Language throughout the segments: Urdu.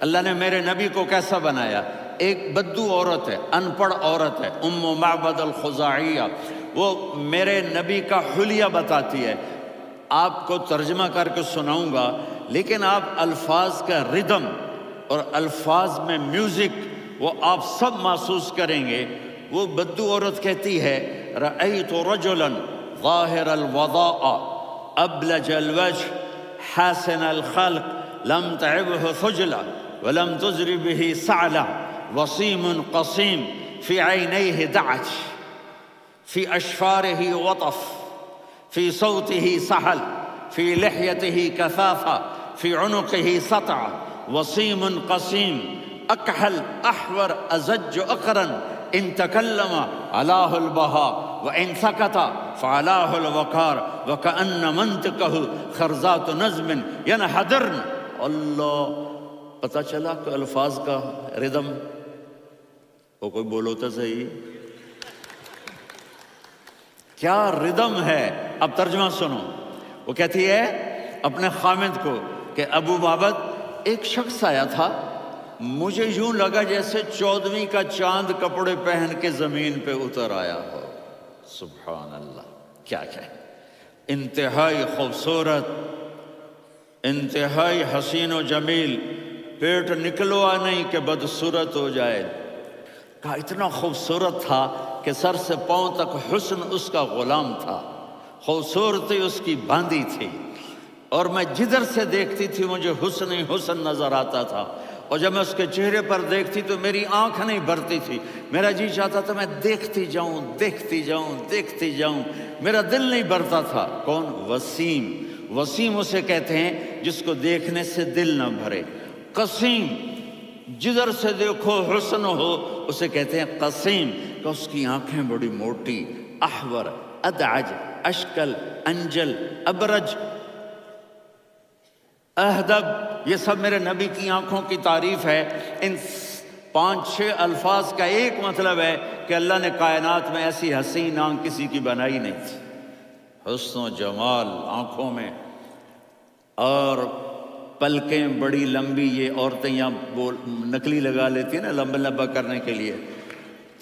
اللہ نے میرے نبی کو کیسا بنایا؟ ایک بدو عورت ہے، ان پڑھ عورت ہے، ام معبد الخزاعیہ، وہ میرے نبی کا حلیہ بتاتی ہے۔ آپ کو ترجمہ کر کے سناؤں گا، لیکن آپ الفاظ کا ردم اور الفاظ میں میوزک وہ آپ سب محسوس کریں گے۔ وہ بدو عورت کہتی ہے رأیت رجلا ظاہر الوضاء ابلج الوجه حاسن الخلق لم تعبه خجلة ولم تزر به سعلة وصيم قصيم في عينيه دعج في أشفاره وطف في صوته سحل في لحيته كثافة في عنقه سطع وصيم قصيم أكحل أحور أزج أقرن إن تكلم علاه البهاء وإن سكت فعلاه الوقار وكأن منطقه خرزات نظم ينحدرن۔ اللہ، پتہ چلا کہ الفاظ کا ردم وہ کوئی بولو تو صحیح، کیا ردم ہے۔ اب ترجمہ سنو۔ وہ کہتی ہے اپنے خامد کو کہ ابو معبد، ایک شخص آیا تھا، مجھے یوں لگا جیسے 14ویں کا چاند کپڑے پہن کے زمین پہ اتر آیا ہو۔ سبحان اللہ، کیا کہے، انتہائی خوبصورت، انتہائی حسین و جمیل، پیٹ نکلوا نہیں کہ بدصورت ہو جائے۔ کہا اتنا خوبصورت تھا کہ سر سے پاؤں تک حسن اس کا غلام تھا، خوبصورتی اس کی باندھی تھی، اور میں جدھر سے دیکھتی تھی مجھے حسن ہی حسن نظر آتا تھا، اور جب میں اس کے چہرے پر دیکھتی تو میری آنکھ نہیں بھرتی تھی، میرا جی چاہتا تھا میں دیکھتی جاؤں دیکھتی جاؤں دیکھتی جاؤں، میرا دل نہیں بھرتا تھا۔ کون؟ وسیم۔ وسیم اسے کہتے ہیں جس کو دیکھنے سے دل نہ بھرے۔ قسیم، جدھر سے دیکھو حسن ہو، اسے کہتے ہیں قسیم، کہ اس کی آنکھیں بڑی موٹی۔ احور، ادعج، اشکل، انجل، ابرج، اہدب، یہ سب میرے نبی کی آنکھوں کی تعریف ہے۔ ان 5-6 الفاظ کا ایک مطلب ہے کہ اللہ نے کائنات میں ایسی حسین آنکھ کسی کی بنائی نہیں تھی۔ حسن و جمال آنکھوں میں، اور پلکیں بڑی لمبی، یہ عورتیں یہاں نکلی لگا لیتی ہیں نا لمبا لمبا کرنے کے لیے،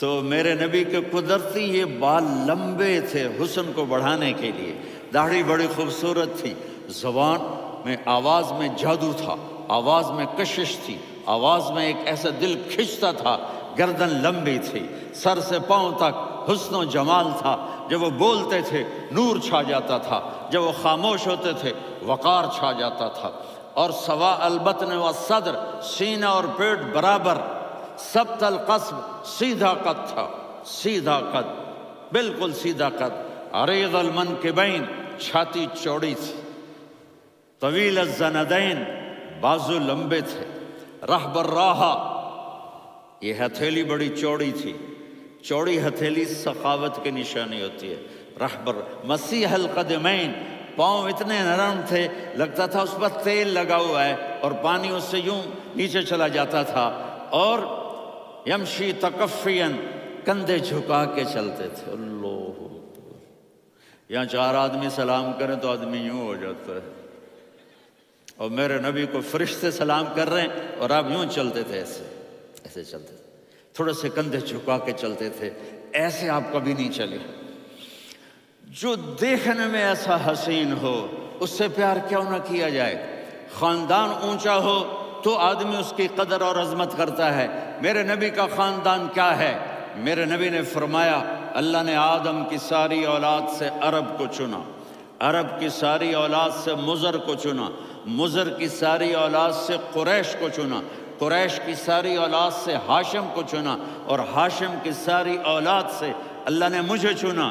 تو میرے نبی کے قدرتی یہ بال لمبے تھے حسن کو بڑھانے کے لیے۔ داڑھی بڑی خوبصورت تھی، زبان میں، آواز میں جادو تھا، آواز میں کشش تھی، آواز میں ایک ایسا دل کھنچتا تھا، گردن لمبی تھی، سر سے پاؤں تک حسن و جمال تھا۔ جب وہ بولتے تھے نور چھا جاتا تھا، جب وہ خاموش ہوتے تھے وقار چھا جاتا تھا۔ اور سوا البطن والصدر، سینہ اور پیٹ برابر، سبط القصب، سیدھا قد تھا، سیدھا قد، بالکل سیدھا قد۔ عریض المنکبین، چھاتی چوڑی تھی۔ طویل الزندین، بازو لمبے تھے۔ رحب الراحہ، یہ ہتھیلی بڑی چوڑی تھی، چوڑی ہتھیلی سخاوت کی نشانی ہوتی ہے۔ رحب مسیح القدمین، پاؤں اتنے نرم تھے لگتا تھا اس پر تیل لگا ہوا ہے، اور پانی اس سے یوں نیچے چلا جاتا تھا۔ اور یمشی تکفین، کندھے جھکا کے چلتے تھے۔ اللہ، یہاں 4 آدمی سلام کریں تو آدمی یوں ہو جاتا ہے، اور میرے نبی کو فرشتے سلام کر رہے ہیں اور آپ یوں چلتے تھے، ایسے ایسے چلتے تھے، تھوڑے سے کندھے جھکا کے چلتے تھے، ایسے آپ کبھی نہیں چلے۔ جو دیکھنے میں ایسا حسین ہو اس سے پیار کیوں نہ کیا جائے۔ خاندان اونچا ہو تو آدمی اس کی قدر اور عظمت کرتا ہے۔ میرے نبی کا خاندان کیا ہے؟ میرے نبی نے فرمایا اللہ نے آدم کی ساری اولاد سے عرب کو چنا، عرب کی ساری اولاد سے مضر کو چنا، مضر کی ساری اولاد سے قریش کو چنا، قریش کی ساری اولاد سے ہاشم کو چنا، اور ہاشم کی ساری اولاد سے اللہ نے مجھے چنا۔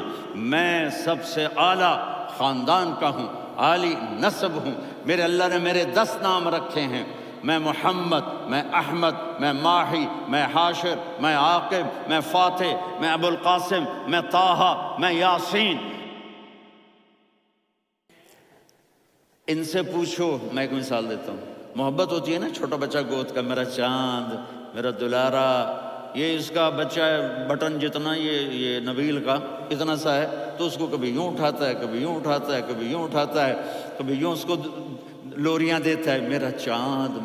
میں سب سے اعلیٰ خاندان کا ہوں، عالی نسب ہوں۔ میرے اللہ نے میرے 10 نام رکھے ہیں، میں محمد، میں احمد، میں ماہی، میں حاشر، میں عاقب، میں فاتح، میں ابو القاسم، میں طٰہٰ، میں یاسین۔ ان سے پوچھو، میں ایک مثال دیتا ہوں، محبت ہوتی ہے نا، چھوٹا بچہ گود کا، میرا چاند، میرا دلارا، یہ اس کا بچہ ہے بٹن جتنا، یہ نبیل کا اتنا سا ہے، تو اس کو کبھی یوں اٹھاتا ہے، کبھی یوں اٹھاتا ہے، کبھی یوں اٹھاتا ہے، کبھی یوں اس کو لوریاں دیتا ہے، میرا چاند،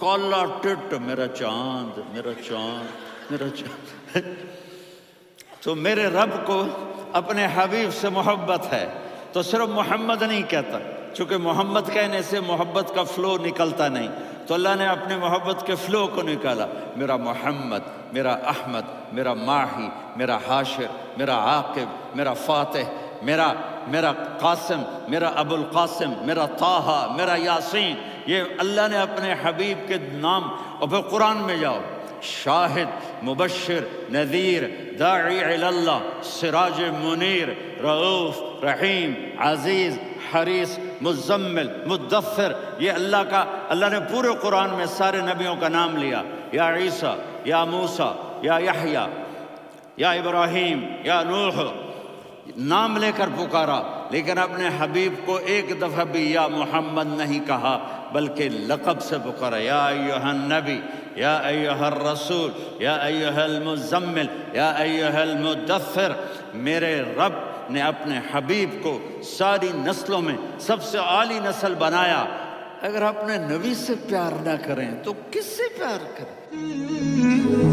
کالا ٹٹ، میرا چاند، میرا چاند، میرا چاند۔ تو میرے رب کو اپنے حبیب سے محبت ہے، تو صرف محمد نہیں کہتا، چونکہ محمد کہنے سے محبت کا فلو نکلتا نہیں، تو اللہ نے اپنے محبت کے فلو کو نکالا، میرا محمد، میرا احمد، میرا ماہی، میرا حاشر، میرا عاقب، میرا فاتح، میرا قاسم، میرا ابو القاسم، میرا طٰہٰ، میرا یاسین، یہ اللہ نے اپنے حبیب کے نام۔ اور پھر قرآن میں جاؤ، شاہد، مبشر، نذیر، داعی الی اللہ، سراج منیر، رؤوف، رحیم، عزیز، حریص، مزمل، مدثر، یہ اللہ نے پورے قرآن میں سارے نبیوں کا نام لیا، یا عیسیٰ، یا موسیٰ، یا یحییٰ، یا ابراہیم، یا نوح، نام لے کر پکارا، لیکن اپنے حبیب کو ایک دفعہ بھی یا محمد نہیں کہا، بلکہ لقب سے پکارا، یا ایھا النبی، یا ایھا الرسول، یا ایھا المزمل، یا ایھا المدثر۔ میرے رب نے اپنے حبیب کو ساری نسلوں میں سب سے عالی نسل بنایا۔ اگر اپنے نبی سے پیار نہ کریں تو کس سے پیار کریں؟